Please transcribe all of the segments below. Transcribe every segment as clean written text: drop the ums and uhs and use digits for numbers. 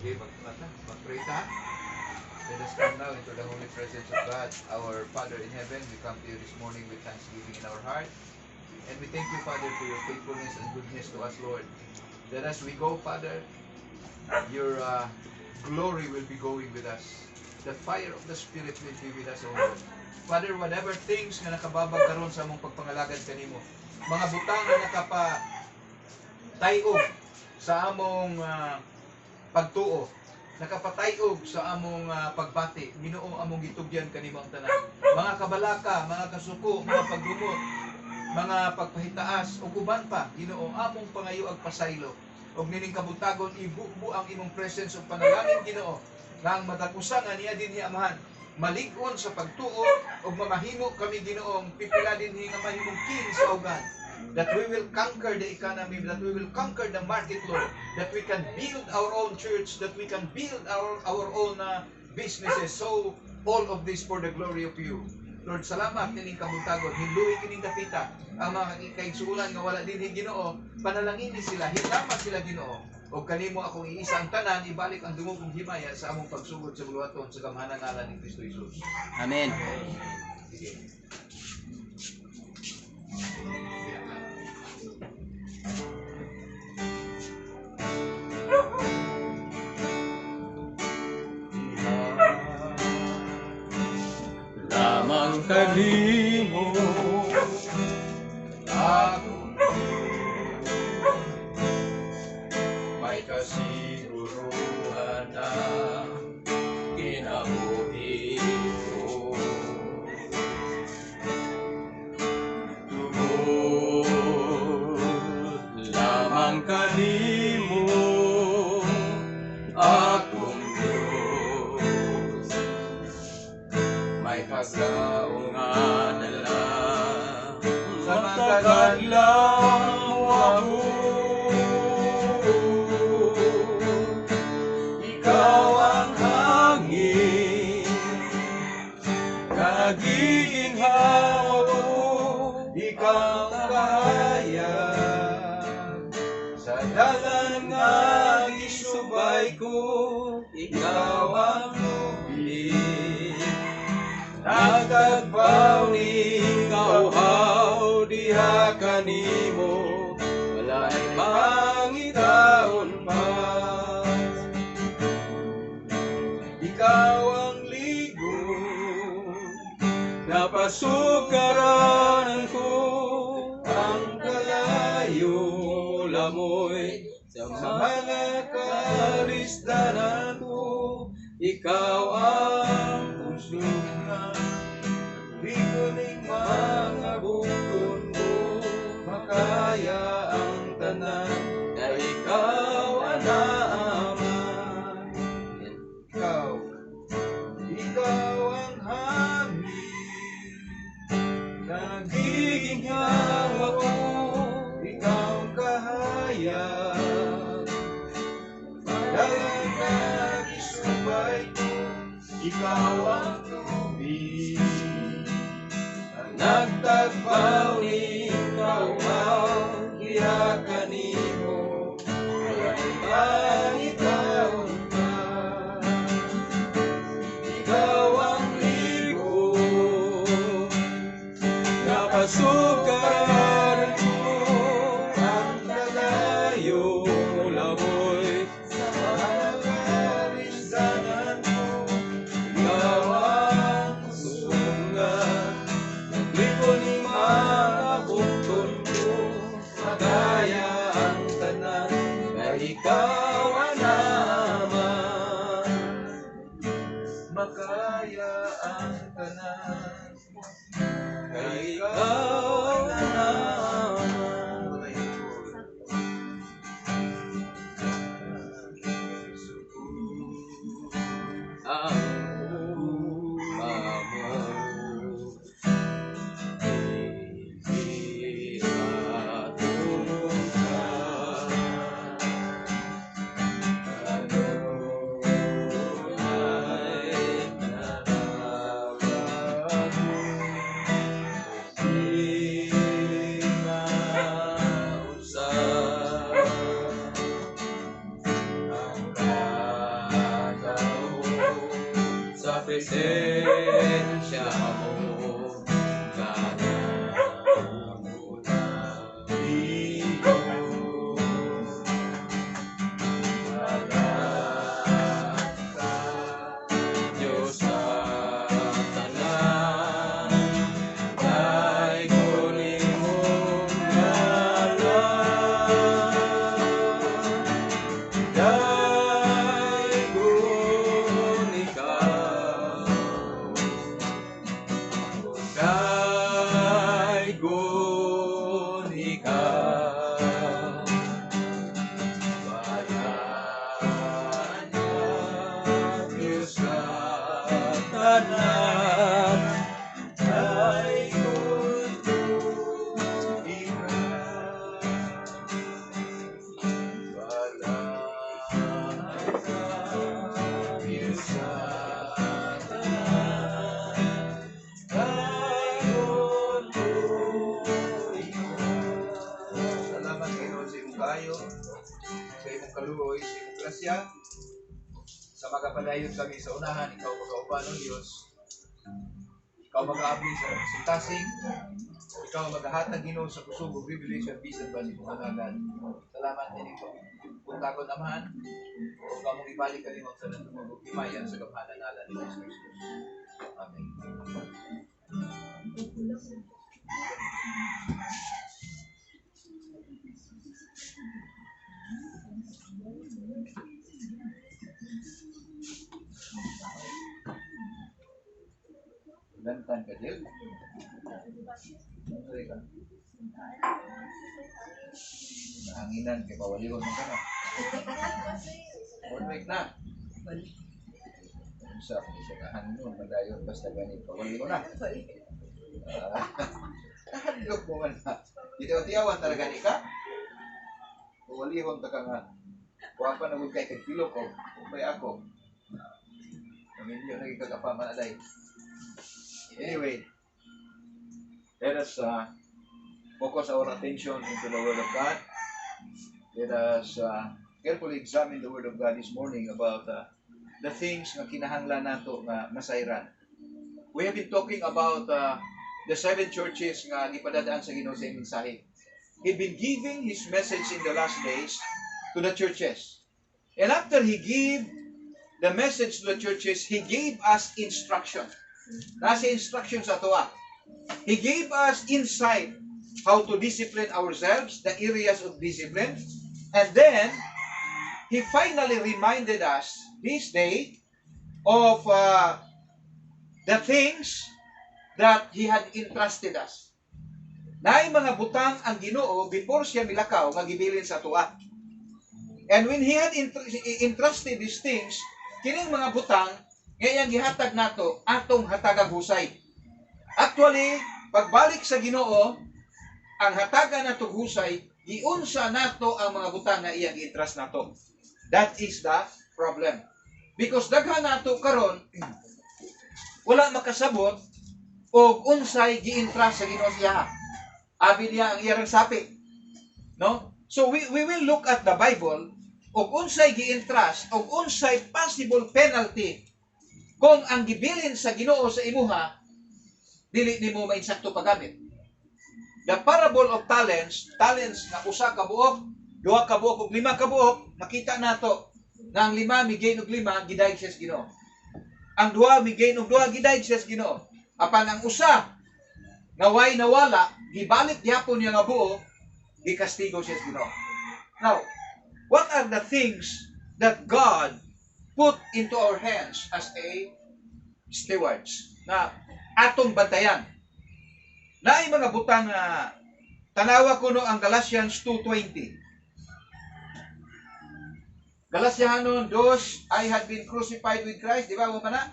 Okay, mag-pray ta. Let us come now into the holy presence of God, our Father in heaven. We come to you this morning with thanksgiving in our heart. And we thank you, Father, for your faithfulness and goodness to us, Lord. That as we go, Father, your glory will be going with us. The fire of the Spirit will be with us, O Lord. Father, whatever things nga nakababag karon sa among pagpangalagad kanimo, mga butang na nakapatayog sa among pagtuo, nakapatayog sa among pagbati, Ginoo among gitugyan kanimo ang tanan. Mga kabalaka, mga kasuko, mga pagdumot, mga pagpahitaas ug uban pa, Ginoo among pangayo ag pasaylo. Og nining kabutagon ibubu ang imong presence ug panalangin, Ginoo, nga ang matag usa nga niya dinhi amahan malig-on sa pagtuo ug mamahimo kami, Ginoo, pipila dinhi nga mahimong king sa ugan. That we will conquer the economy, that we will conquer the market, Lord, that we can build our own church, that we can build our own businesses. So, all of this for the glory of you. Lord, salamat nining kabuntagon, hinluhi kining dapita, ang mga kaigsuulan nga wala din Ginoo, panalangin ni sila, hinama sila, Ginoo. O kanimo akong iisa ang tanan, ibalik ang dungog kong himaya sa among pagsugod sa buluhaton sa gamhanan ngalan ni Kristo Jesus. Amen. Sige. Lamang kanimo Ako may kasiguruhan na kinabuhi ko. Tungod lamang kanimo akong Diyos, may kaglaong adala sa matagal lang ako. Ikaw ang hangin, kagiginhawa ko. Ikaw ang kahayag sa dalan nga isubay ko. Ikaw ang lubid, nagtagpaw ni kauhaw diha kanimo, walay pangitaon pa. Ikaw ang ligon, napasugaranan ko ang kalayo lamoy sa mga karisdanan ko. Ikaw ang pusungan, biguning mga bukon mo, makaya ang tanan, na ikaw ang naaman. Ikaw ang hangin, nagiging hawa ko. Ikaw ang kahayag, madalang nagisubay ko. Ikaw ang tubig, ang nagtagpaw ni kauhaw diha kanimo, walay pangitaon pa. Ikaw ang ligon, napasugaranan ko ang kalayo lamoy sa mga karisdanan ko. Ikaw ang susungan, nagligon ni mga bukton ko, magaya ang tanan, na ikaw ang naman. Makaya ang tanan, na ikaw ang naman. Ang mamo, hindi matungkad. Ano ay nararamdaman mo? Di mausap ang presensya mo, kanamunan dito. Maran ka, Diyos sa tanan, kay kulimong ngalan. Daygon ikaw, daygon ikaw, bayan niya Diyos sa tanan, daygon ikaw, bayan Diyos sa tanan, daygon ikaw. Salamat Ginoo sa imong kaayo, sa imong kaluoy, sa imong grasya. Sa magapadayon kami sa unahan, ikaw magauban ng Diyos. Ikaw mag-aabli sa sintasing. Ikaw maghahatag Ginoo sa kusog ug revelation bisan ba sa imong hanagan. Salamat din ito. Kung takot amahan, kung kamong ibalik ka limang sa natutulog, imayan sa gamhanan nalan ni Jesus Christus. Amen. Lantan ka, Jill? Sorry ka. Nahanginan kay pawalihon mo ka na. 1 week na. Sa kahangin madayon basta ganit pawalihon na. Handok mo man na. Tiyaw-tiyawan talaga ni ka. Pawalihon ta ka nga. Kuha pa na kay kagpilo ko. Kumpay ako. Pamilyo na ikagapaman aday. Anyway, let us focus our attention into the Word of God. Let us carefully examine the Word of God this morning about the things na kinahanglan nato nga masayran. We have been talking about the 7 churches nga gipadadaan sa Ginoo sa mensahe. He'd been giving His message in the last days to the churches. And after He gave the message to the churches, He gave us instruction. Nasa instruction sa tuwa. He gave us insight how to discipline ourselves, the areas of discipline. And then, He finally reminded us this day of the things that He had entrusted us. Naay mga butang ang Ginoo before siya milakaw nga gibilin sa tuwa. And when He had entrusted these things, kining mga butang ngayon gihatag nato atong hatagang husay. Actually, pagbalik sa Ginoo, ang hatagan nato husay, giunsa nato ang mga butang na iyang gi-entrust nato. That is the problem. Because daghan nato karon wala makasabot og unsay gi-entrust sa Ginoo siya. Abi niya ang iyang sapi. No? So we will look at the Bible og unsay gi-entrust og unsay possible penalty kung ang gibilin sa Ginoo sa imuha dili nimo mainsakto paggamit. The parable of talents na usa ka buok, duha ka buok ug lima ka buok, makita nato nga ang 5 migain og 5 gidayeg sa Ginoo. Ang 2 migain og 2 gidayeg sa Ginoo. Apan ang usa naway nawala, gibalik gyapon niya nga buok, gikastigo siya sa Ginoo. Now, what are the things that God put into our hands as a stewards na atong bantayan? Naay mga butang tanawa ko no ang Galatians 2:20. Galatianos 2, I had been crucified with Christ. Di ba mo na?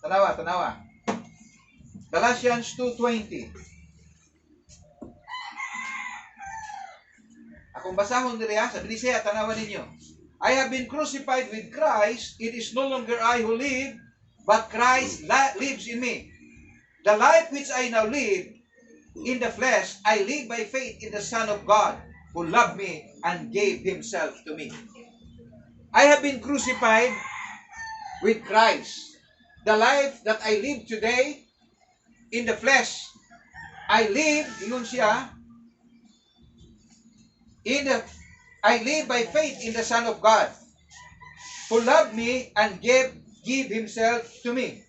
Tanawa. Galatians 2:20. Akong basahon diri sa binisaya tanawan ninyo. I have been crucified with Christ. It is no longer I who live, but Christ lives in me. The life which I now live in the flesh, I live by faith in the Son of God, who loved me and gave Himself to me. I have been crucified with Christ. the life that I live today in the flesh, I live, ingon siya, I live by faith in the Son of God, who loved me and give Himself to me.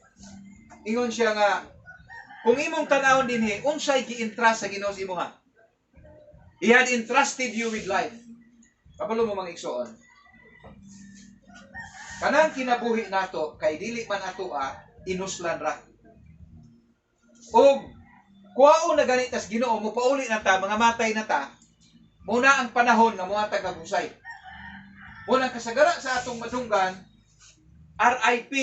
Ingon siya nga, kung imong tanawon dinhi, unsay gi-entrust sa Ginoo sa imuha? He had entrusted you with life. Kapalo mo mga igsoon. Kanang kinabuhi nato, kay dili man ato inuslan ra. O, kuwaon na ganitas Ginoo, mupauli na ta, mga matay na ta, muna ang panahon na mga tagagusay. Muna kasagara sa atong madunggan, RIP.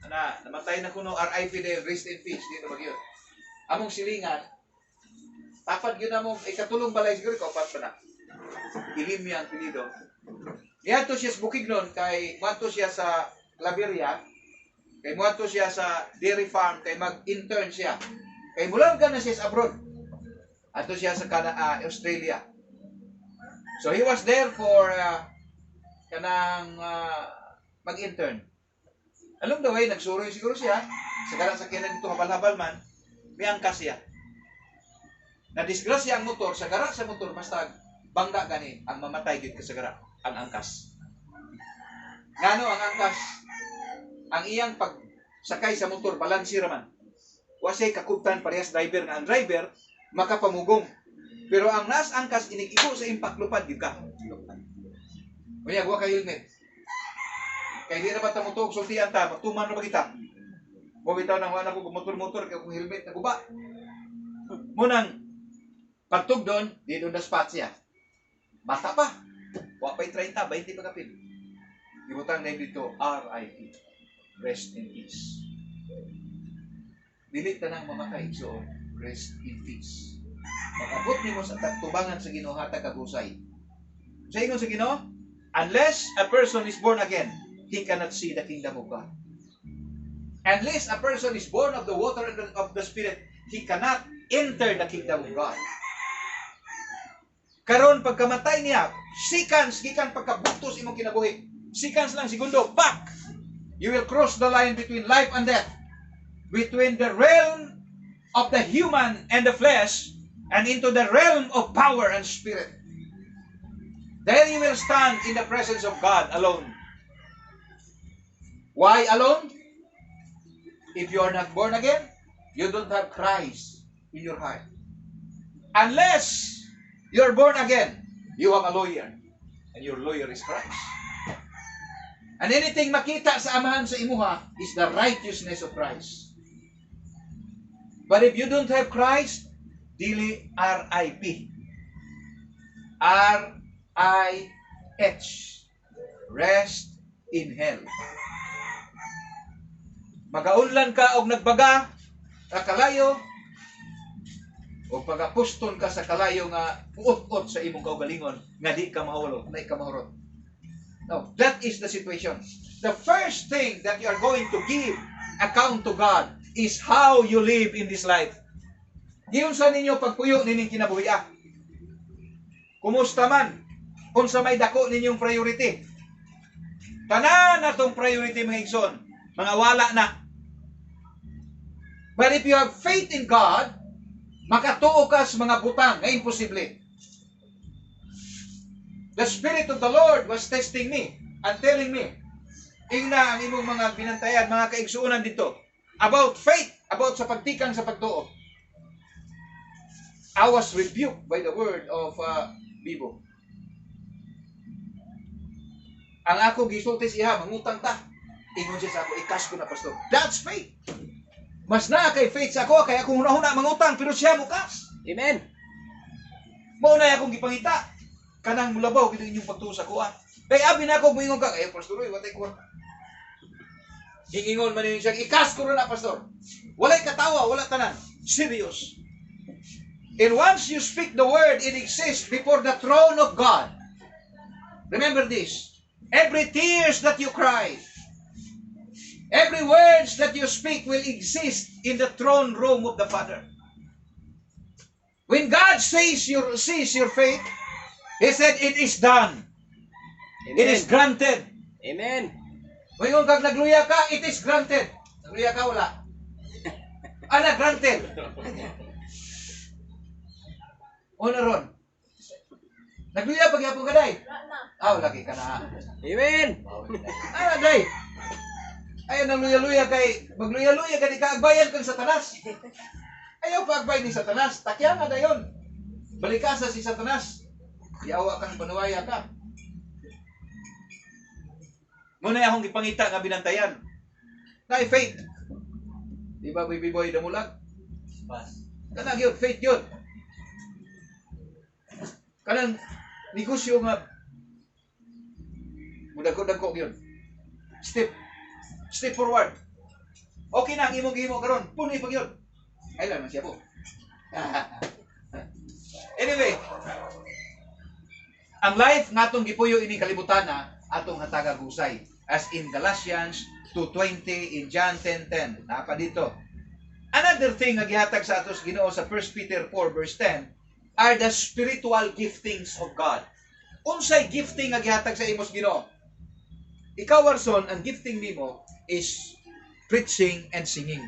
Namatay na kuno RIP dahil rest in peace. Dito ba yun? Among silingan, tapad yun na mo, ikatulong balay siguro, kaupat pa na. Ilim niya ang pinido. Niyato siya sa Bukidnon, kay muadto siya sa Claveria, kay muadto siya sa dairy farm, kay mag-intern siya. Kay mulang ka na siya sa abroad. Ato siya sa Australia. So he was there for kanang mag-intern. Along the way, nagsuroy siguro siya. Sa kinan dito habal-habal man, may angkas siya. Nadisgrasya ang motor, sa gara sa motor, basta bangga gani, ang mamatay gid kasagara, ang angkas. Ngano ang angkas? Ang iyang pagsakay sa motor, balansir man. Wasay kakuptan parehas driver nga ang driver, makapamugong. Pero ang nas angkas, inigigo sa impaklupad, gid ka. Unya, huwag ka helmet. Kaya di na ba tamutog, sultian ta, magtuman na ba kita? Bumitaw ng wala ko motor-motor, kaya kung helmet na guba. Munang, pagtug doon, di doon na spot siya. Bata pa. Huwag pa'y 30, 20 pa kapil. Ibutang na dito, RIP. Rest in peace. Dilit na nang mamatay, so rest in peace. Makabot ni mo sa tubangan sa Ginoo hatag kagusay. Sa ingon sa Ginoo, unless a person is born again, he cannot see the kingdom of God. Unless a person is born of the water and of the Spirit, he cannot enter the kingdom of God. Karon pagkamatay niya, seconds gikan pagkabuktos imong kinabuhi. Seconds lang, segundo, back. You will cross the line between life and death. Between the realm of the human and the flesh and into the realm of power and spirit. Then you will stand in the presence of God alone. Why alone? If you are not born again, you don't have Christ in your heart. Unless you're born again, you have a lawyer. And your lawyer is Christ. And anything makita sa amahan sa imuha is the righteousness of Christ. But if you don't have Christ, dili RIP. R-I-H. Rest in hell. Magaunlan ka og nagbaga ka kalayo o pagapuston ka sa kalayo nga uot-ot sa imong kaugalingon nga di ka mahulog, na ka mahurot. No, that is the situation. The first thing that you are going to give account to God is how you live in this life. Giyon sa ninyo pagpuyo nining kinabuhi. Kumusta man? Unsa may dako ninyong priority? Tanan natong priority mga igsoon, mga wala na. But if you have faith in God, makatuo ka sa mga butang na imposible. The Spirit of the Lord was testing me and telling me, ingna ang imong mga binantayan, mga kaigsuunan dito, about faith, about sa pagtikang sa pagtuo. I was rebuked by the word of Bibo. Ang ako gisulti siya, mangutang ta. Ingon siya sa ako, ikas ko na, pastor. That's faith. Mas na kay faith sa ako, kaya akong hunahuna mangutang, pero siya mukas. Amen. Mauna akong gipangita. Kanang mulabaw, gito inyong pagtuo sa kuha. Kaya abi na ako, muingon ka, kaya pastor, watay ko. Ingon man siya, ikas ko na, pastor. Walay katawa, wala tanan. Serious. And once you speak the word, it exists before the throne of God. Remember this. Every tears that you cry, every words that you speak will exist in the throne room of the Father. When God sees your faith, He said, it is done. Amen. It is granted. Amen. Ngayon kag nagluya ka, it is granted. Nagluya ka wala. Ana granted. Una ron. Nagluya pagyapon ka day. Aw lagi ka na. Amen. Ana day. Ayaw nang luya-luya kay magluya-luya ka di ka agbayan kang Satanas. Ayaw pa agbay ni Satanas. Takya nga dayon. Balikasa si Satanas. Iawa kang panuwaya ka. Muna akong gipangita nga binantayan. Kay faith. Di ba baby boy damulag? Kanang yun, faith yun. Kanang negosyo nga mudag-dagko yun. Step forward. Okay na ang imong gihimo karon. Puni pag yun. Ay lang siya po. Anyway, ang life ngatong gipuyo ini kalibutan na atong hatagag husay. As in Galatians 2:20, in John 10:10. Napa dito. Another thing nga gihatag sa atos Ginoo sa 1 Peter 4 verse 10 are the spiritual giftings of God. Unsay gifting nga gihatag sa imos Ginoo? Ikaw Warson, ang gifting nimo is preaching and singing.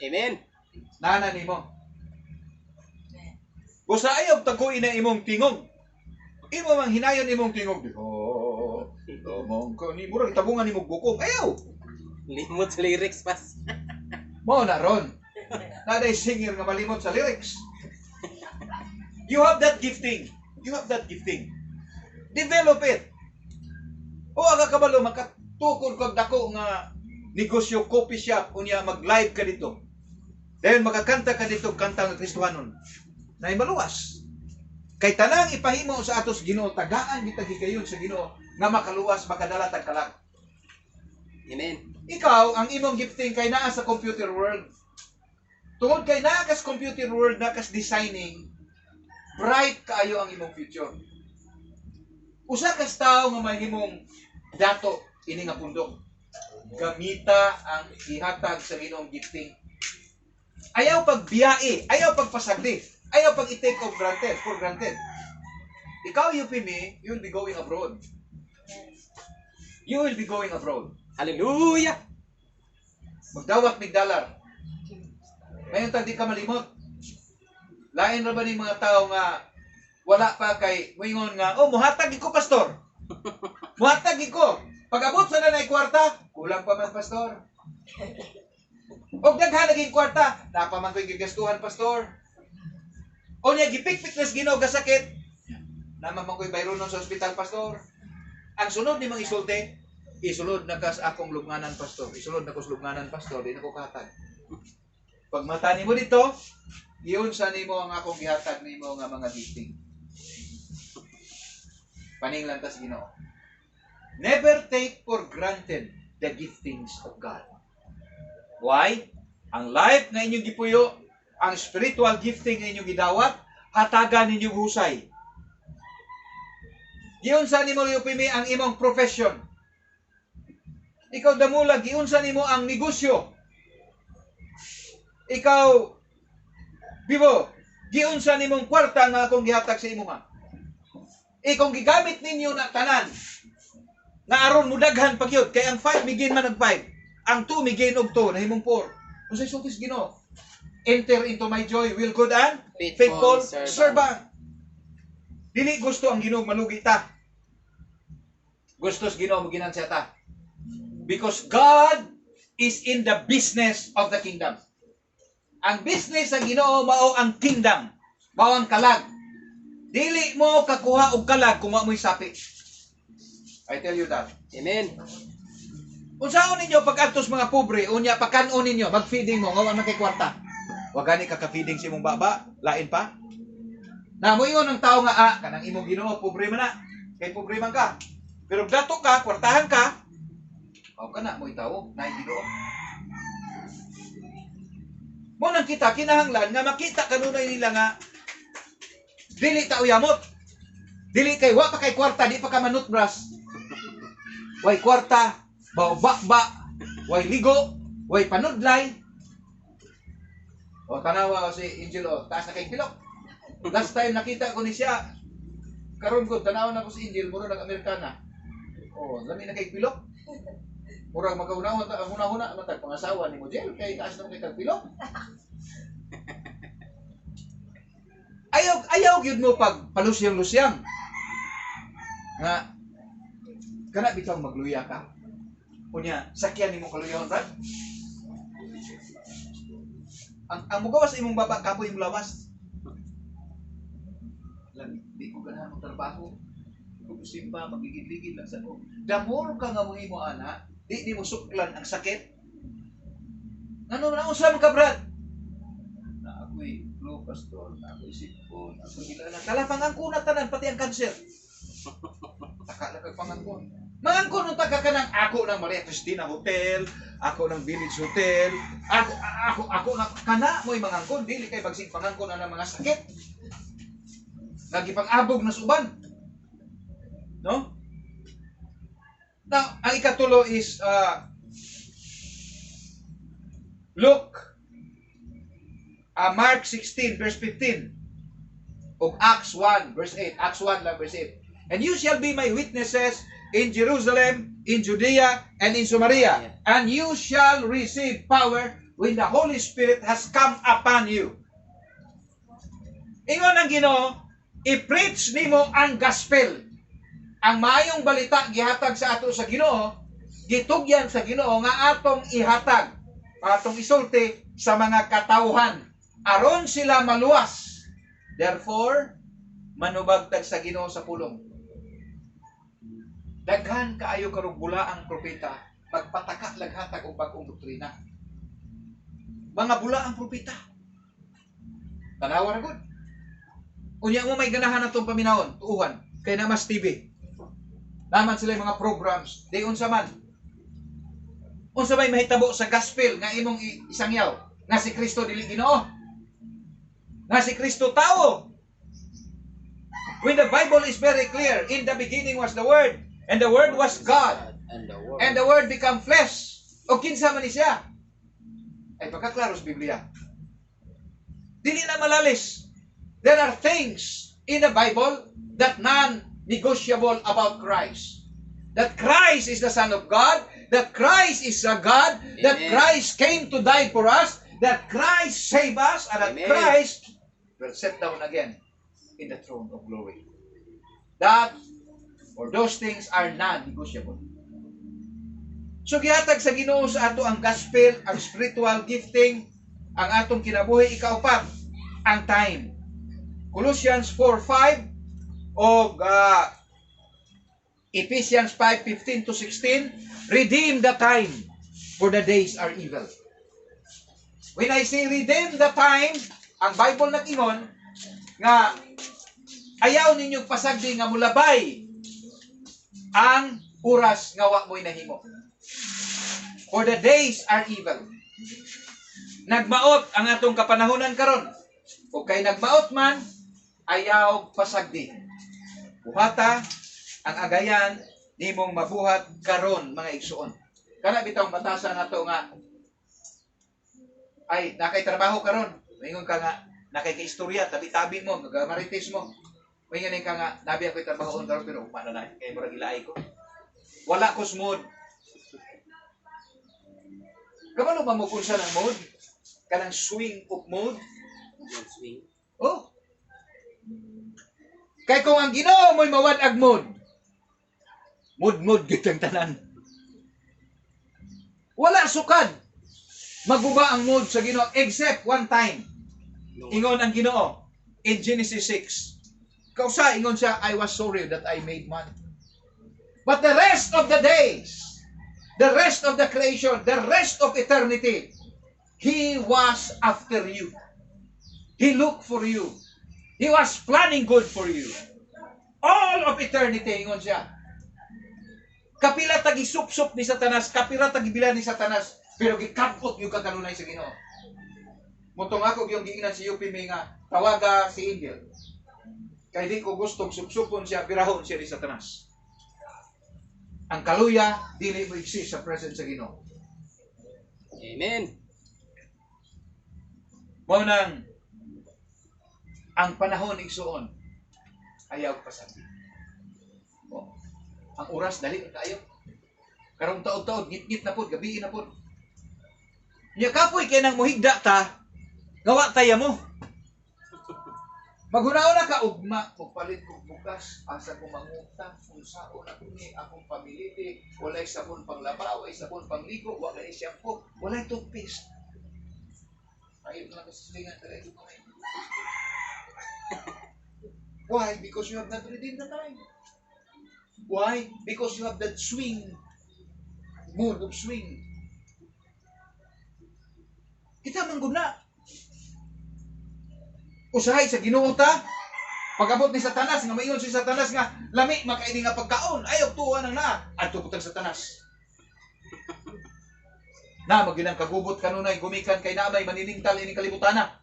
Amen. Nana nimo. Busa ayaw taguin na imong tingog. Imo mang hinayon imong tingog. Oh, mong ko ni murag tabungan nimo bukog. Ayaw. Limot sa lyrics pas. Mo na ron. Naday singer nga malimot sa lyrics. You have that gifting. You have that gifting. Develop it. O aga kabalo makatukod kag dako nga negosyo coffee shop unya mag-live ka dito. Dahil makakanta ka dito kanta nga Kristohanon. Nay maluwas. Kay tanang ipahimo sa atos Ginoo tagaan kita higayon sa Ginoo nga makaluwas makadala tag kalag. Amen. Ikaw ang imong gifting kay naa sa computer world. Tungod kay naa kas computer world na kas designing, bright kaayo ang imong future. Usa kas tawo nga mahimong dato ini nga pundok. Gamita ang ihatag sa Ginoong gifting. Ayaw pagbiyae, ayaw pagpasagdi, ayaw pag i-take for granted. Ikaw UPME, you will be going abroad. You will be going abroad. Hallelujah. Magdawat mig dollar. Ngayon tag di ka malimot. Lain ra ba ni mga tao nga wala pa kay moingon nga, oh muhatag iko pastor. Muhatag iko. Pag abot sa nanay kwarta, kulang pa man pastor. Og daghan lagi kwarta, napa man ko'y gigastuhan pastor. O niya gipikpik nas Ginoo ga sakit. Naman man ko'y bayron sa ospital pastor. Ang sunod ni mga isulti, isulod na kas akong lubnganan pastor. Isulod na ko sa lubnganan pastor, di na ko kahatag. Pag mata nimo dito, iyon sa nimo ang akong gihatag nimo nga mga gifting. Paninglan ta sa Ginoo. Never take for granted the giftings of God. Why? Ang life nga inyong gipuyo, ang spiritual gifting nga inyong gidawat, hatagan ninyong husay. Giunsa nimo UPME ang imong profession. Ikaw damulag, giunsa nimo ang negosyo. Ikaw, Bibo, giunsa nimong kwarta nga akong gihatag sa imo nga. Kung gigamit ninyo na tanan, nga aron mudaghan pagyud kay ang 5 migin man og 5, ang 2 migin og 2 nahimong 4. Unsay sultis Ginoo? Enter into my joy, will good and faithful servant. Dili gusto ang Ginoo malugi ta. Gustos Ginoo maginan siya ta. Because God is in the business of the kingdom. Ang business ng Ginoo mao ang kingdom, mao ang kalag. Dili mo kakuha og kalag kung wa mo'y sapi. I tell you that. Amen. Unsaon ninyo pag-adtos mga pobre, unya pakanon ninyo, mag-feeding mo, nga man kay kwarta. Wa gani ka-feeding si imong baba, lain pa. Na moingon ang tao nga kanang imong Ginoo pobre man na. Kay pobre man ka. Pero dato ka, kwartahan ka, o kana mo'y tao, naay Ginoo. Mo nang kita kinahanglan nga makita kanunay nila nga dili ta uyamot. Dili kay wa pa kay kwarta, di pa ka manutbras. Way kwarta, bakba, way ligo, way panudlay. O tanawa si Angel o, taas na kay pilok. Last time nakita ko ni siya, karon ko tanawa na ko si Angel, muro nag-Amerikana. O, lami na kay pilok. Murag magkaunahon ta ang una-una matag pangasawa nimo Jel kay taas nang kay kagpilo. Ayaw gyud mo pag palusyang-lusyang. Nga kana bitaw magluya ka. Unya sakyan nimo kaluyahon brad. Ang mugawas imong baba kapoy imong lawas. Lang di ko ganahan mo trabaho. Kung simba magigid-ligid lang sa ko. Damor ka nga mo imo ana, di mo suklan ang sakit. Ano na usab ka brad? Na ako'y flu pastor, na ako'y sipon, ako'y hilala. Kalapang ang kuna tanan pati ang kanser. Taka lang kag pangangkon. Mangangkon unta ka kanang ako ng Maria Cristina Hotel, ako ng Village Hotel, ako na kana mo'y mangangkon dili kay bagsig pangangkon ana mga sakit. Nagipang-abog na suban. No? Now, ang ikatulo is Mark 16 verse 15 o Acts 1 verse 8. Acts 1 lang verse 8. And you shall be my witnesses in Jerusalem, in Judea, and in Samaria. And you shall receive power when the Holy Spirit has come upon you. Ingon ang Ginoo, i-preach nimo ang gospel. Ang maayong balita gihatag sa ato sa Ginoo, gitugyan sa Ginoo nga atong ihatag, atong isulti sa mga katawhan aron sila maluwas. Therefore, manubagtag sa Ginoo sa pulong. Daghan kaayo karong bulaang propeta, pagpataka laghatag og bag-ong doktrina. Mga bulaang propeta. Tanawa ra gud. Unya mo may ganahan atong paminawon, tuuhan kay Namas TV. Naman sila mga programs, di unsa man. Unsa may mahitabo sa gospel nga imong isangyaw, nga si Kristo dili Ginoo. Nga si Kristo tao. When the Bible is very clear, in the beginning was the Word, and the Word was God, and the Word become flesh. O kinsa man ni siya? Ay pagkaklaro sa Biblia. Dili na malalis. There are things in the Bible that non-negotiable about Christ. That Christ is the Son of God, that Christ is a God, that Christ came to die for us, that Christ saved us, and that Christ will sit down again in the throne of glory. That or those things are non-negotiable. So gihatag sa Ginoo sa ato ang gospel, ang spiritual gifting, ang atong kinabuhi ikaupat, ang time. Colossians 4:5 o Ephesians 5:15 to 16, redeem the time, for the days are evil. When I say redeem the time, ang Bible nag-ingon nga ayaw ninyong pasagdi nga mulabay ang oras nga wa mo'y nahimo. For the days are evil. Nagmaot ang atong kapanahunan karon. O kay nagmaot man, ayaw pasagdi. Buhata ang agayan nimong mabuhat karon mga igsuon. Kana bitong batasan nato nga ay nakay trabaho karon. Mingon ka nga nakay kaistorya, tabi-tabi mo, gagamarites mo. Mingon ka nga nabi ako'y trabaho karon pero umana na kay murag ilaay ko. Wala ko mood. Kabalo ba mo kung sa ng mood? Kanang swing of mood? Swing. Oh. Kay kung ang Ginoo mo'y mawadag mood, mood gitang tanan. Wala sukad. Maguba ang mood sa Ginoo except one time. Ingon ang Ginoo in Genesis 6. Kausa ingon siya, I was sorry that I made man. But the rest of the days, the rest of the creation, the rest of eternity, He was after you. He looked for you. He was planning good for you. All of eternity, ingon siya. Kapila tagi sup-sup ni Satanas, kapila tagi bilan ni Satanas, pero gikapot yung kakanunay sa Ginoo. Mutong ako yung giingnan si UP may nga, tawaga si Angel. Kaya di ko gustong sup-supon siya, pirahon siya ni Satanas. Ang kaluya, dili mo exist sa presence sa Ginoo. Amen. Mao nang ang panahon igsuon ayaw pasagdi. Oh, ang oras dali kayo. Karong taon-taon, ngit-ngit na po, gabi na po. Nya kapoy kay nang muhigda ta, gawa taya mo. Maghunaon na ka ugma, magpalit kong bukas, asa ko mangutang, kung saan ako ni akong pamiliti, walay sabon panglaba, walay sabon pangligo, walay shampoo, walay toothpaste. Ayun lang kasi silingan talaga ito kayo. Why? Because you have not redeemed the time. Why? Because you have that swing, mood of swing. Kita mangguna. Usahay sa Ginoo ta. Pag-abot ni Satanas nga mayon si Satanas nga lami makaini nga pagkaon, ayaw tuwa nang na adto putang Satanas. Na maginang kagubot kanunay gumikan kay namay maniningtal ini kalibutana.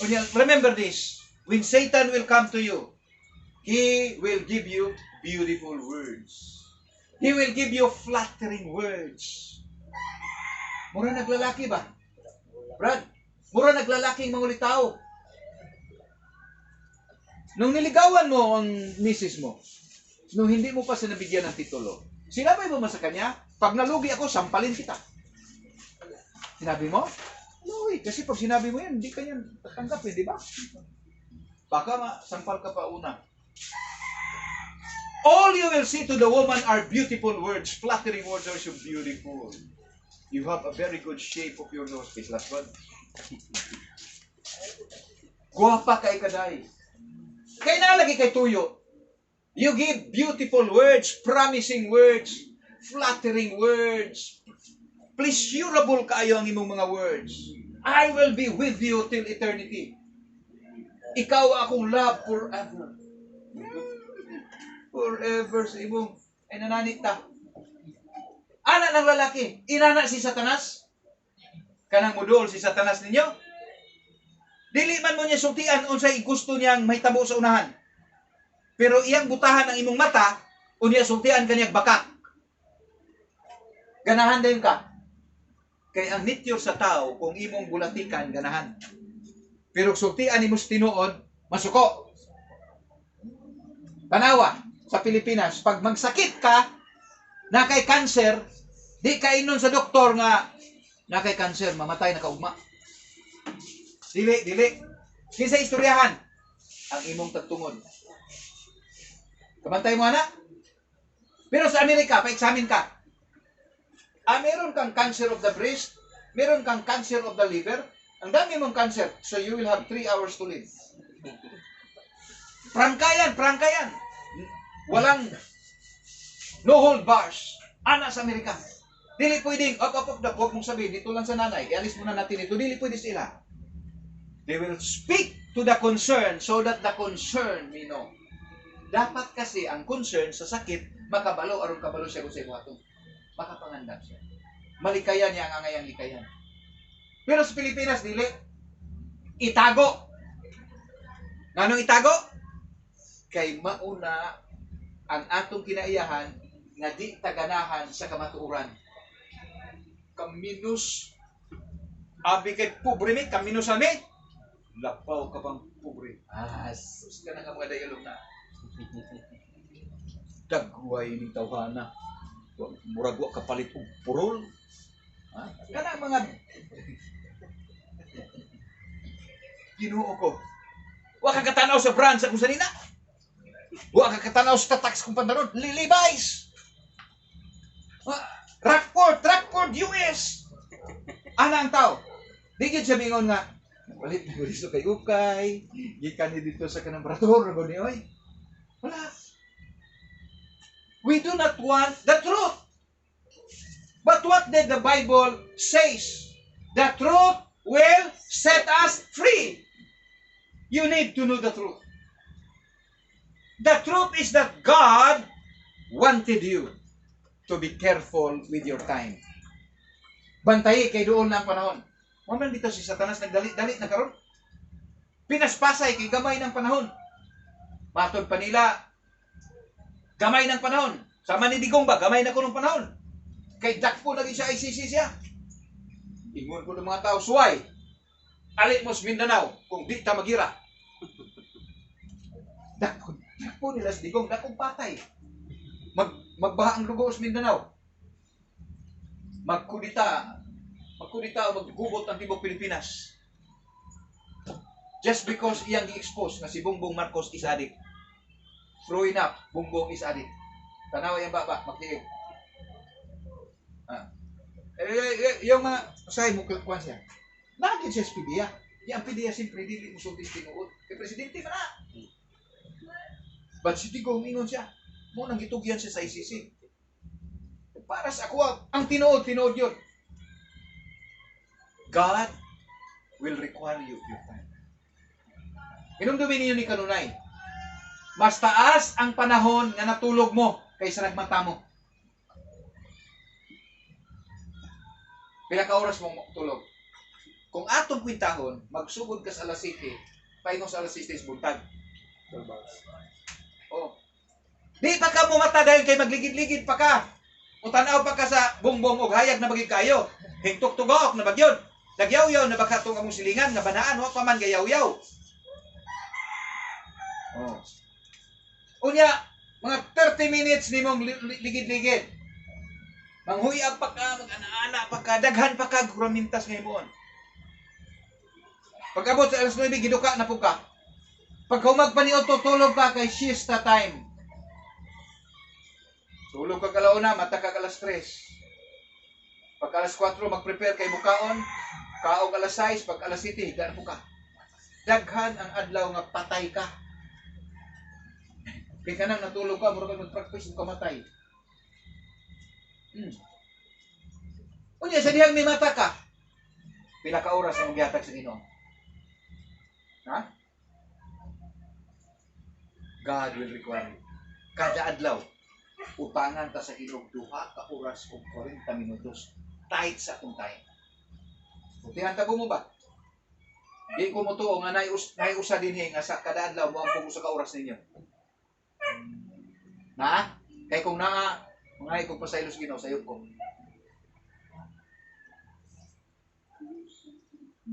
Unya, remember this, when Satan will come to you, he will give you beautiful words. He will give you flattering words. Mura naglalaki ba? Brad, mura naglalaking mangulit tao. Nung niligawan mo ang misis mo, nung hindi mo pa sinabigyan ng titulo, sinabi mo ba sa kanya, pag nalugi ako, sampalin kita. Sinabi mo? No, kasi pag sinabi mo yan, hindi ka yan tatanggapin, di ba? Baka sampal ka pa una. All you will see to the woman are beautiful words, flattering words are so beautiful. You have a very good shape of your nose. Is last one. Guwapa kay kaday. Kaya nalagi kay tuyo. You give beautiful words, promising words, flattering words. Pleasurable kayo ang imong mga words. I will be with you till eternity. Ikaw akong love forever. Forever sa imong ay nananita. Anak ng lalaki, inana si Satanas. Kanang modol si Satanas ninyo. Dili man mo niya sultian unsay gusto niyang mahitabo sa unahan. Pero iyang butahan ang imong mata, unya sultian kaniyang bakak. Ganahan din ka. Kay ang nature sa tao, kung imong bulatikan, ganahan. Pero sultian imong tinuod, masuko. Tanawa, sa Pilipinas, pag magsakit ka, na kay cancer, di ka inon sa doktor nga, na kay cancer, mamatay na kaugma. Dili. Kinsa istoryahan? Ang imong tagtungod. Kabantay mo, anak? Pero sa Amerika, pa-examine ka. Meron kang cancer of the breast, meron kang cancer of the liver, ang dami mong cancer, so you will have 3 hours to live. Prangkayan. Walang no hold bars. Anak sa Amerika. Dili pwedeng, huwag mong sabihin, dito lang sa nanay, ialis muna natin ito, dili pwede sila. They will speak to the concern so that the concern may know. Dapat kasi ang concern sa sakit, makabalo, aron kabalo siya kung sa iwato. Makapangandap siya. Malikayan niya ang angayang likayan. Pero sa Pilipinas, dili. Itago. Nanong itago? Kay mauna ang atong kinaiyahan nga di taganahan sa kamatuuran. Kaminus. Abi kay pobre mi, kaminus ami. Lapaw ka pang pobre. Sus ka na ka mga dayalog na. Dagway ni tawhana. Murag wa kapalit og purol. Kana mga Ginoo ko. Wa ka katanaw sa brand sa kung sanina. Wa ka katanaw sa tatak kung pantalon. Levi's. Rockford, US. Ana ang tao. Di gyud siya mingon nga palit mo dito kay ukay. Gikan ni dito sa kanang brator go ni oy. Wala. We do not want the truth. But what did the Bible says? The truth will set us free. You need to know the truth. The truth is that God wanted you to be careful with your time. Bantayi kay doon ng panahon. Maman dito si Satanas nagdalit-dalit na karon. Pinaspasay kay gamay ng panahon. Matod pa nila, gamay ng panahon. Sama ni Digong ba, gamay na ko ng panahon. Kay Dakpo naging siya ICC siya. Ingon ko ng mga tao, suway. Alit mo sa Mindanao, kung di ta magira. Dakpo nila sa Digong, dakong patay. magbaha ang dugo sa Mindanao. Magkudita o maggubot ang tibok Pilipinas. Just because iyang gi-expose nga si Bongbong Marcos is addict. True enough, Bongbong is addict. Tanawa yung baba, magtiig. Yung mga, say mo kuwan siya. Nagin siya sa PDEA. Yung PDEA siyempre dili mo sultis tinuod. Kay Presidente man na. But si Tigo umingon siya. Mo nang gitugyan siya sa ICC. Para sa ako, ang tinuod yun. God will require you your time. Inumdumin ninyo ni Kanunay. Mas taas ang panahon nga natulog mo kaysa nagmata mo. Pila ka oras mong tulog. Kung atong kwintahon, magsugod ka sa alas 7, paingon sa alas 6 is buntag. Oh. Di pa ka mo mata dahil kay magligid-ligid pa ka. Utanaw pa ka sa bongbong og hayag na bagig kayo. Hingtok-tugok na bagyon. Nagyaw-yaw na baka itong among silingan, nga banaan, wa pa man gayaw-yaw. Oh. Unya, mga 30 minutes ni mong ligid-ligid. Manghuyab pa ka, mag-ana-ana pa ka, daghan pa ka, guramintas ngayon. Pag abot sa alas 9, giduka na po ka. Pag humag pa niyo, tutulog ka kay siesta time. Tulog ka kalauna, mata ka alas 3. Pag alas 4, mag-prepare kay bukaon. Kaog alas 6, pag alas 7, higaan po ka. Daghan ang adlaw nga patay ka. Kaya ka nang natulog ka, mura ka mag-practice kung kamatay. Unya, sa dihang may mata ka, pila ka oras ang magyatag sa Ginoo? Ha? God will require you. Kada adlaw, utangan ta sa Ginoo 2 ka oras o 40 minutos. Tight sa atong time. Utihan ta mo ba? Di ko mo tuo nga naiusa din nga sa kada adlaw mo ang sa ka oras ninyo. Na? Kay kung naa, mga ikong pasaylos Ginoo sayop ko.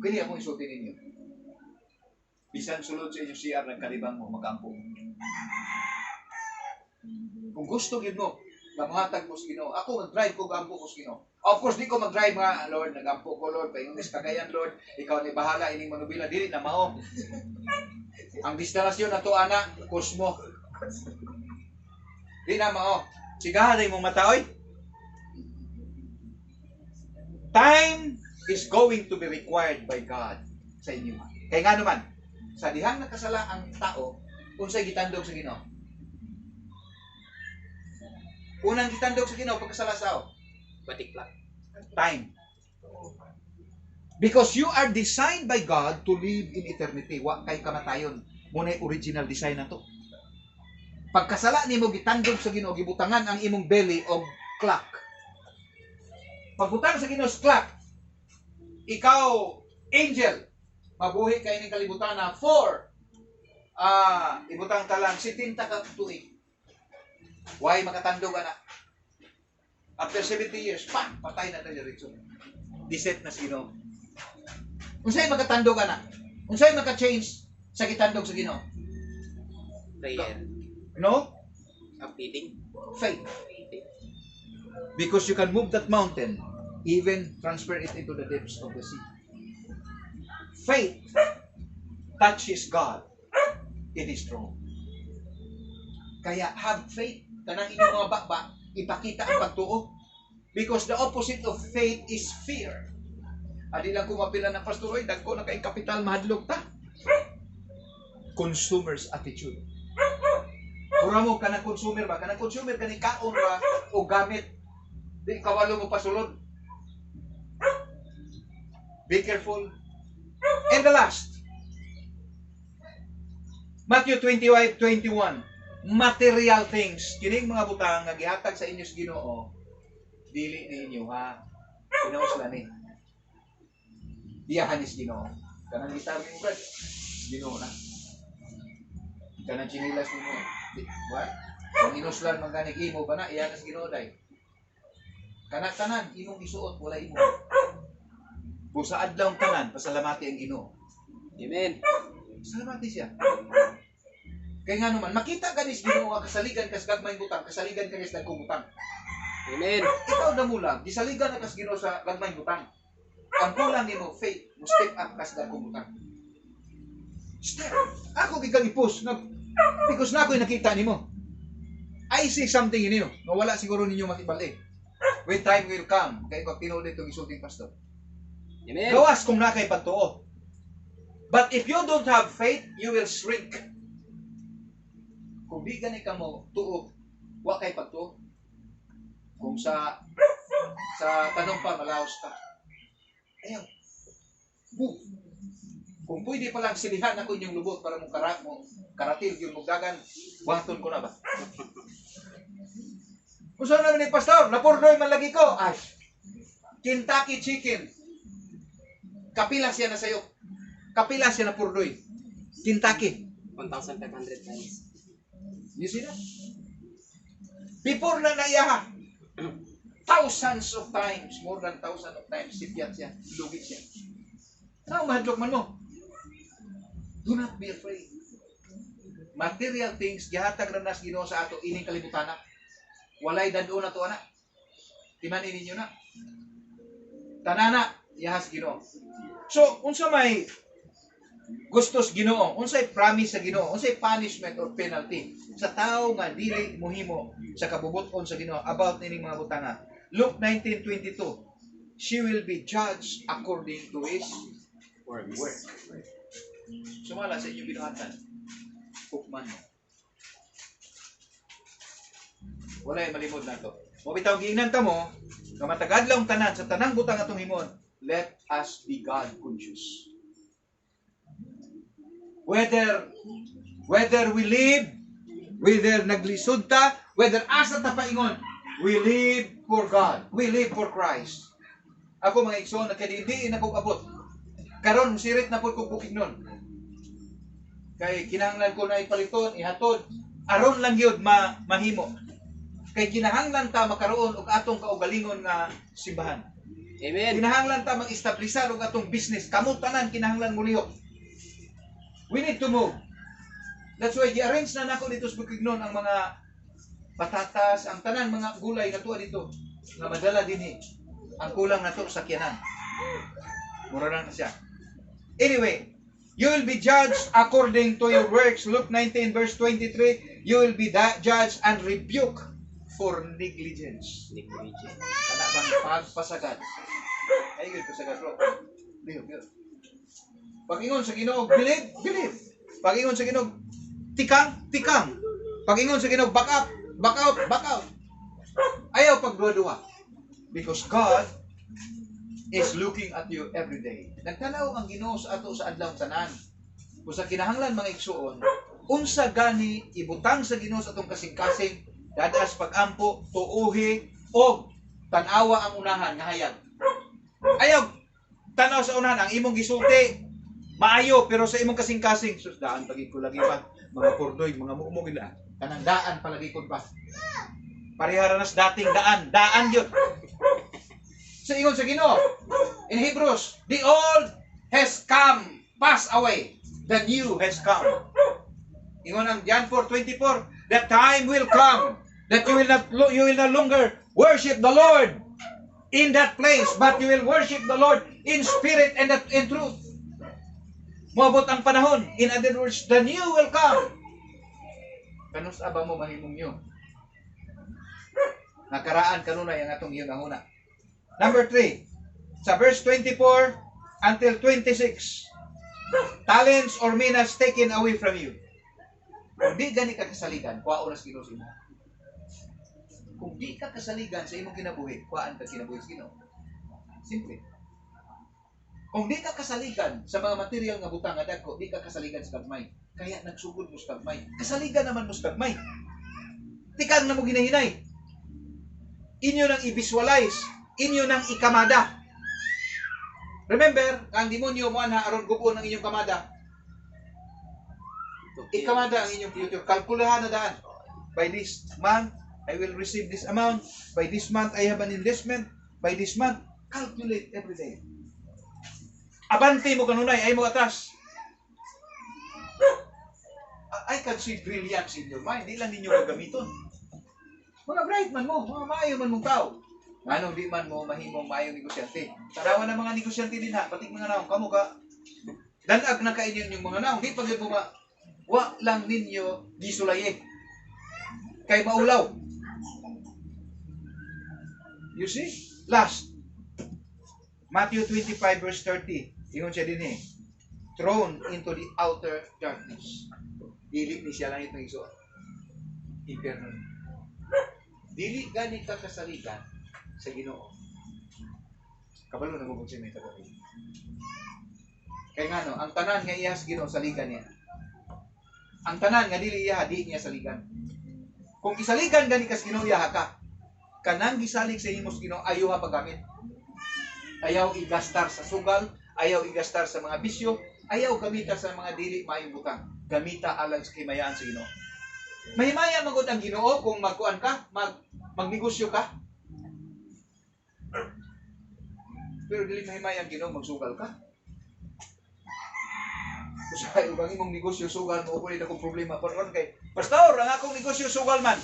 Kini akong isulti ninyo. Bisan sulod sa inyong CR nagkalibang mo, magampo. Kung gusto gid mo, na mahatag mo sa Ginoo, ako mag-drive ko, gampo ko sa Ginoo. Of course, di ko mag-drive nga, Lord, nagampo ko, Lord, paingunis kagayan, Lord, ikaw ni bahala, ining manubila, dili na mao. Ang destinasyon na to, ana, Kusmo. Di na mao. Sigahan na mong mata, oy. Time is going to be required by God sa inyo. Kaya nga naman, sa dihang nakasala ang tao, unsay gitandog sa Ginoo? Unang gitandog sa Ginoo pagkasala sa tao? Batikla. Time. Because you are designed by God to live in eternity. Wa kay kamatayon. Muna original design na to. Pagkasala nimo gitandog sa Ginoo, gibutangan ang imong belly og clock. Pagbutang sa Ginoo sa clock, ikaw, angel, mabuhi kay ning kalibutan na 4. Ibutang ta lang 70 ka tuig. Why makatandog ana? After 70 years, patay na tayo diretso. Diset na sa Ginoo. Unsay makatandog ana? Unsay maka-change sa gitandog sa Ginoo? Prayer. No? Updating. Faith. Because you can move that mountain, even transfer it into the depths of the sea. Faith touches God. It is true. Kaya have faith. Kanang inyong mga bakba, ipakita ang pagtuo. Because the opposite of faith is fear. Adi lang kung mapila ng pastor, oy, dagko na kay kapital mahadlok ta. Consumer's attitude. Pura mo ka ng consumer ba? Kanang consumer ka ni kaon ba o gamit. Di kawalo mo pasulod. Be careful. And the last. Matthew 25:21. Material things. Kining mga butang nga gihatag sa inyo sa Ginoo, dili ninyo ha. Pinaos lang ni. Diyahan is Ginoo. Kanang gitar ni Brad, Ginoo na. Kanang chinilas mo. What? Kung inuslan man ganig imo ba na iyan sa Ginoo day. Kanak-tanan imong isuot wala imo. Busa adlaw tanan pasalamati ang Ginoo. Amen. Salamati siya. Kaya nga naman, makita ka ni Ginoo ang kasaligan kas gagmayng butang, kasaligan ka sa dagkong butang. Amen. Ikaw na mo lang, gisaligan na kas Ginoo sa gagmayng butang. Ang kulang nimo faith, mo step up kas dagkong butang. Step. Ako gigang i-push na because na ako'y nakita nimo. I see something in you. Nawala siguro ninyo makibali. When time will come, kaya ko tinuod itong isulting pastor. Amen. Gawas kung na kay pagtuo. But if you don't have faith, you will shrink. Kung di gani ka mo tuo, wa kay pagtuo. Kung sa tanong pa malaos ka. Ayaw. Move. Kung pwede pa lang silihan ako inyong lubot para mo karatil yung magdagan, buhaton ko na ba? Kung saan naman ni pastor, napurdoy man lagi ko. Ay, Kentucky chicken. Kapila siya na sayo. Kapila siya na purdoy. Kentucky. 1,500 times. You see that? Before na naiyaha, thousands of times, more than thousands of times, sipyat siya, lugit siya. Ano mahadlok man mo? Do not be afraid. Material things, gihatag na nas Ginoo sa ato, ining kalibutan na. Walay dadoo na to, anak. Timanin ninyo na. Tanana, yahas Ginoo. So, unsa may gustos Ginoo, unsay promise sa Ginoo, unsay punishment or penalty sa tao nga dili mohimo sa kabubuton sa Ginoo about nining mga butanga. Luke 19:22. She will be judged according to his work. Sumala sa inyong binuhatan. Hukman mo. Walay malimod na to. Mabitaw giingnan ta mo, nga matagadlong tanan sa tanang butang atong himon, let us be God conscious. Whether we live, whether naglisod ta, whether asa ta paingon, we live for God. We live for Christ. Ako mga igsoon, nagkadiindiin na kong abot. Karon sirit na po kong bukig nun. Kay kinahanglan ko na ipaliton, ihatod. Aron lang yun mahimo. Kay kinahanglan ta makaroon og atong kaugalingon nga simbahan. Amen. Kinahanglan ta mag-establishar og atong business. Kamot tanan kinahanglan mulihok. We need to move. That's why i-arrange na nako dito sa Bukidnon ang mga patatas, ang tanan mga gulay na tuwa dito na madala dinhi. Ang kulang na to sakyanan. Mura na siya. Anyway, you will be judged according to your works. Luke 19 verse 23, you will be judged and rebuked for negligence. Negligence. Kana bang pagpasagad? Ay, yun pasagad bro. Bihog. Pag-ingon sa Ginoo, believe. Pag-ingon sa Ginoo, tikang. Pag-ingon sa Ginoo, back out. Ayaw pagduwa-duwa. Because God is looking at you every day. Nagtanaw ang Ginoo sa ato sa adlaw tanan. Kung sa kinahanglan mga igsuon, unsa gani ibutang sa Ginoo sa atong kasing-kasing, dadas pag-ampo, tuuhi, o tanawa ang unahan nga hayag. Ayaw tanaw sa unahan ang imong gisulti. Maayo, pero sa imong kasing-kasing, sus, daan pagi ko lagi pa, mga pordoy, mga muumog ila, kanang daan palagi ko pa. Parihara nas dating daan yun. Sa ingon sa Ginoo, in Hebrews, the old has come, pass away, the new has come. Ingon ang John 4:24, the time will come that you will no longer worship the Lord in that place, but you will worship the Lord in spirit and in truth. Moabot ang panahon. In other words, the new will come. Kanus aba mo mahimong new? Nakaraan kanunay ang atong iyong anguna. Number 3, sa verse 24 until 26, talents or minas taken away from you. Kung di gani ka kasaligan, kuha oras Ginoo sa imo. Kung di ka kasaligan sa imong kinabuhi, kuhaan ka kinabuhi sa Ginoo. Simple. Kung di ka kasaligan sa mga material nga butang nga dagko, di ka kasaligan sa gagmay. Kaya nagsugod mo sa gagmay. Kasaligan naman mo sa gagmay. Tikang na mo ginahinay. Inyo nang i-visualize. Inyo nang ikamada. Remember, ang demonyo mo na aron gupuon ang inyong kamada. Ikamada ang inyong future. Kalkulahan na daan. By this month, I will receive this amount. By this month, I have an investment. By this month, calculate every day. Abante mo kanunay, ay mo atras. I can see brilliance in your mind. Di lang ninyo gagamiton. Mga bright man mo, mga maayo man mong tao. Anong di man mo mahimong maayong negosyante. Tanawan ng mga negosyante din ha, pati mga naong kamo ka. Danag na kainin yung mga naong. Di pag wa lang ninyo gisulaye. Kay maulaw. You see? Last. Matthew 25 verse 30. Ingon siya din eh. Thrown into the outer darkness. Dili ni siya lang itong iso. Impierno. Dili gani ka kasaligan sa Ginoo. Kabalo na mo siya may tabi. Kaya nga no, ang tanan nga iya sa Ginoo saligan niya. Ang tanan nga dili iya di niya saligan. Kung isaligan gani ka sa Ginoo iya ka. Kanang gisalig sa imos Ginoo ayo ha paggamit. Ayaw igastar sa sugal, ayaw igastar sa mga bisyo, ayaw gamita sa mga dili maayong butang. Gamita alang sa kimayaan sa Ginoo. Mahimaya magud ang Ginoo kung magkuan ka, magnegosyo ka. Pero dili mahimaya ang Ginoo magsugal ka. Usahay ug ang imong negosyo sugal mo kulit akong problema karon kay pastor, ang akong negosyo sugal man.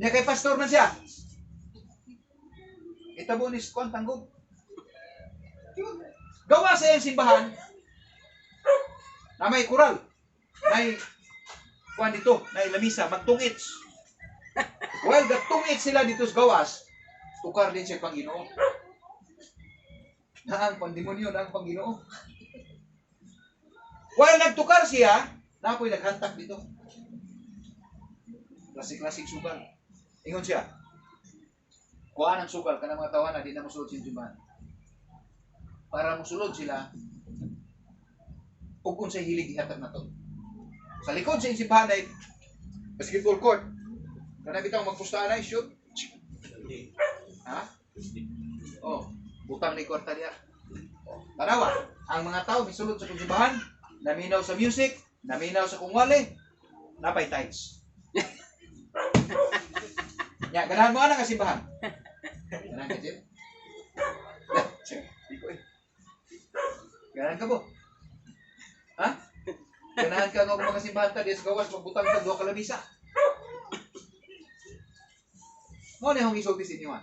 Nya kay pastor man siya. Itabo ni kuan tanggog. Gawa sa iyang simbahan na may kural, may kuan dito, may lamisa, magtungits. While gatungits sila dito sa gawas, tukar din siya pang Ginoo. Naang pandemonyo na ang Panginoon. While nagtukar siya, napoy naghantak dito. Klasik-klasik sugal. Ingon siya, kuhaan ang sugal, ka ng mga tawanan, di na musulod sa simbahan. Para musulod sila, ug unsay hilig ihatag na to. Sa likod sa simbahan ay basketball court. Kana bitaw magpustahan ay shoot. Ha? Oh, butang ni kwarta diya. Oh, tanawa, ang mga tao misulod sa simbahan, naminaw sa music, naminaw sa kungwale, napay tights. Ya, ganahan mo ana ka simbahan. Ganahan ka, Jim? Ganahan ka po? Ha? Ganahan ka nga kung makasimbahan ka, di sa gawas, magbutang ka, duwa ka lamisa. Mo na yung isulti sa inyo, ha?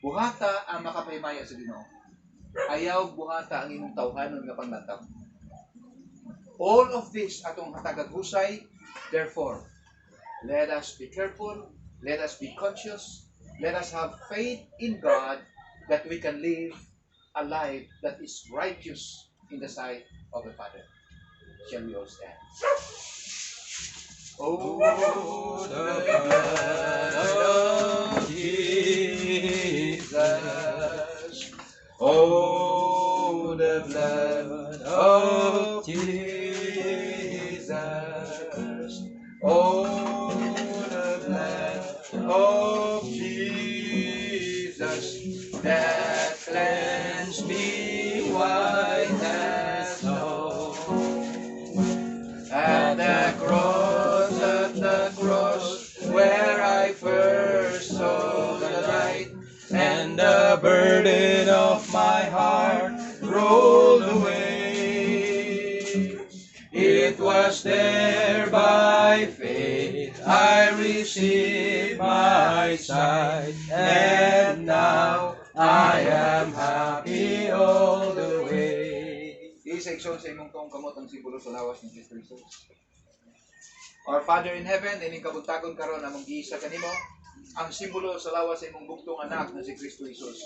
Buhata ang makapahimaya sa Ginoo. Ayaw buhata ang imong tawhanon nga panglataw. All of this atong hatagag husay, therefore, let us be careful, let us be conscious, let us have faith in God that we can live a life that is righteous in the sight of the Father. Shall we all stand? Oh, the blood of Jesus. Oh, the blood of Jesus. Oh, the blood of Jesus that cleansed me white as snow. At the cross, where I first saw the light, and the burden of my heart rolled away. It was there by faith I received my sight, and now I am happy all the way. Isa-igsoon sa imong tong kamot ang simbolo sa lawas ni Kristo Jesus. Our Father in heaven, ining kabuntagon karon among giisa kanimo, ang simbolo sa lawas sa imong bugtong anak na si Kristo Jesus.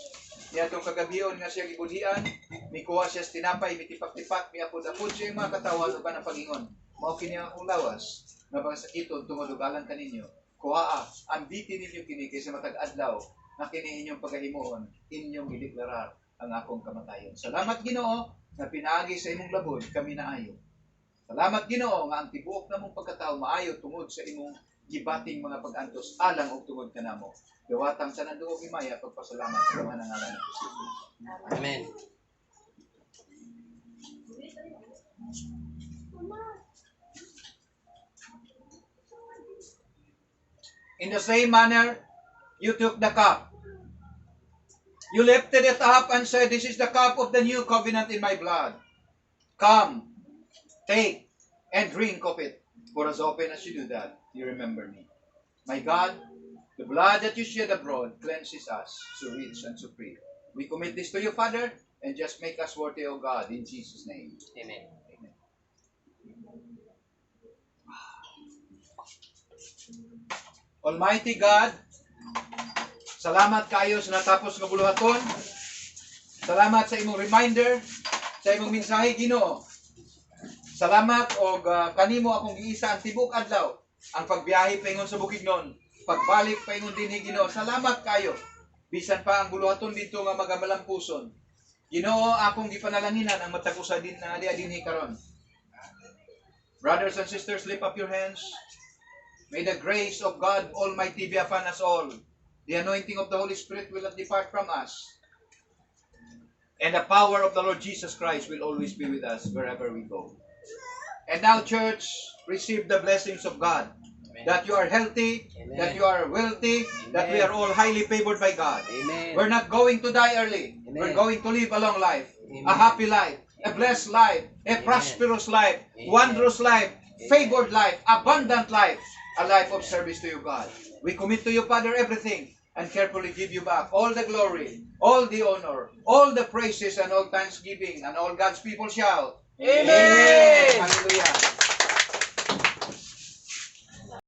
Niadtong kagabion nga siya gibudhian, mikuha siya sa tinapay, mitipak-tipak, miapod-apod siya mga katawan uban ang pagingon. Mao kini ang lawas nga pagsakiton tungod ug alang kaninyo. Kuhaa, ambitin ninyo kini kaysa matag adlaw na kini inyong pagahimuon, inyong gideklarar ang akong kamatayon. Salamat Ginoo nga pinaagi sa imong labod kami naayo. Salamat Ginoo nga ang tibuok namong pagkatao maayo tungod sa imong gibating mga pag-antos alang og tungod kanamo. Gawatang sa nanduog himaya pagpasalamat sa mga ngalan ni Kristo. Amen. In the same manner, you took the cup. You lifted it up and said, "This is the cup of the new covenant in my blood. Come, Take and drink of it. For as often as you do that, you remember me. My God, the blood that you shed abroad cleanses us so rich and so free. We commit this to you, Father, and just make us worthy, O God, in Jesus' name. Amen. Amen. Almighty God, salamat kayo sa natapos nga buluhaton. Salamat sa imong reminder, sa imong mensahe, Ginoo. Salamat og kanimo akong giisa ang tibok adlaw, ang pagbiyahe paingon sa Bukidnon, pagbalik paingon dinhi, Ginoo. Salamat kayo. Bisan pa ang buluhaton dito nga magamalampuson. Ginoo, akong gipanalanginan ang matagusa din na dinhi karon. Brothers and sisters, lift up your hands. May the grace of God Almighty be upon us all. The anointing of the Holy Spirit will not depart from us. And the power of the Lord Jesus Christ will always be with us wherever we go. And now, church, receive the blessings of God. Amen. That you are healthy, Amen. that you are wealthy, that we are all highly favored by God. Amen. We're not going to die early. Amen. We're going to live a long life, Amen. a happy life, a blessed life, a Amen. prosperous life, Amen. wondrous life, Amen. favored life, abundant life, a life of service to you, God. We commit to you, Father, everything and carefully give you back all the glory, all the honor, all the praises, and all thanksgiving, and all God's people shall. Amen. Hallelujah.